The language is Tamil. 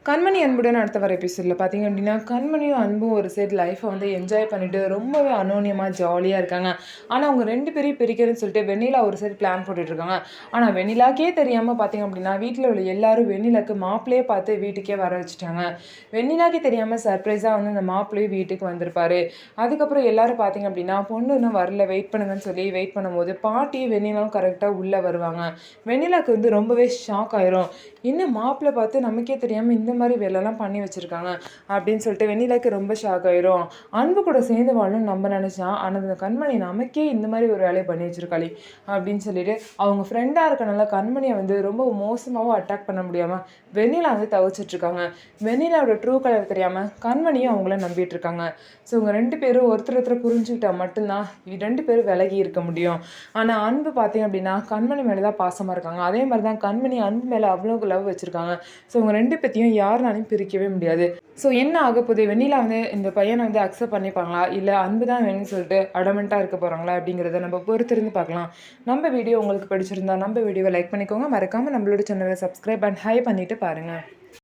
கண்மணி அன்புடன் அடுத்த வர எபிசோடில் பார்த்தீங்க அப்படின்னா கண்மணியும் அன்பும் ஒரு சைடு லைஃப்பை வந்து என்ஜாய் பண்ணிட்டு ரொம்பவே அனோனியமாக ஜாலியாக இருக்காங்க. ஆனால் அவங்க ரெண்டு பேரையும் பிரிக்கிறேன்னு சொல்லிட்டு வெண்ணிலா ஒரு சைடு பிளான் போட்டுட்ருக்காங்க. ஆனால் வெண்ணிலாக்கே தெரியாமல் பார்த்தீங்க அப்படின்னா வீட்டில் உள்ள எல்லாரும் வெண்ணிலாக்கு மாப்பிள்ளையே பார்த்து வீட்டுக்கே வர வச்சுட்டாங்க. வெண்ணிலாக்கே தெரியாமல் சர்ப்ரைஸாக வந்து அந்த மாப்பிள்ளையும் வீட்டுக்கு வந்திருப்பாரு. அதுக்கப்புறம் எல்லாரும் பார்த்தீங்க அப்படின்னா பொண்ணு இன்னும் வரல, வெயிட் பண்ணுங்கன்னு சொல்லி வெயிட் பண்ணும்போது பாட்டியும் வெண்ணிலாவும் கரெக்டாக உள்ளே வருவாங்க. வெண்ணிலாக்கு வந்து ரொம்பவே ஷாக் ஆயிரும். இன்னும் மாப்பிள்ளை பார்த்து நமக்கே தெரியாமல் இந்த மாதிரி வேலைலாம் பண்ணி வச்சுருக்காங்க அப்படின்னு சொல்லிட்டு வெண்ணிலாக்கு ரொம்ப ஷாக் ஆயிரும். அன்பு கூட சேர்ந்து வாழணும்னு நம்ம நினச்சா, ஆனால் அந்த கண்மணி நமக்கே இந்த மாதிரி ஒரு வேலையை பண்ணி வச்சிருக்காளே அப்படின்னு சொல்லிட்டு அவங்க ஃப்ரெண்டாக இருக்கனால கண்மணியை வந்து ரொம்ப மோசமாகவும் அட்டாக் பண்ண முடியாமல் வெண்ணிலா வந்து தவிச்சிட்ருக்காங்க. வெண்ணிலாவோட ட்ரூ கலர் தெரியாமல் கண்மணியும் அவங்கள நம்பிட்டு இருக்காங்க. ஸோ இவங்க ரெண்டு பேரும் ஒருத்தர் புரிஞ்சுக்கிட்டா மட்டும்தான் ரெண்டு பேரும் விலகி இருக்க முடியும். ஆனால் அன்பு பார்த்தீங்க அப்படின்னா கண்மணி மேலே தான் பாசமாக இருக்காங்க. அதே மாதிரி தான் கண்மணி அன்பு மேலே அவ்வளோ லவ் வச்சுருக்காங்க. ஸோ இவங்க ரெண்டு பேத்தையும் யாருனாலையும் பிரிக்கவே முடியாது. ஸோ என்ன ஆக போகுது, வெண்ணிலா வந்து இந்த பையனை வந்து அக்செப்ட் பண்ணிப்பாங்களா, இல்லை அன்பு தான் வேணும்னு சொல்லிட்டு அடமெண்ட்டாக இருக்க போகிறாங்களா அப்படிங்கிறத நம்ம பொறுத்திருந்து பார்க்கலாம். நம்ம வீடியோ உங்களுக்கு பிடிச்சிருந்தா நம்ம வீடியோவை லைக் பண்ணிக்கோங்க. மறக்காமல் நம்மளோட சேனலை சப்ஸ்கிரைப் அண்ட் ஹை பண்ணிவிட்டு பாருங்கள்.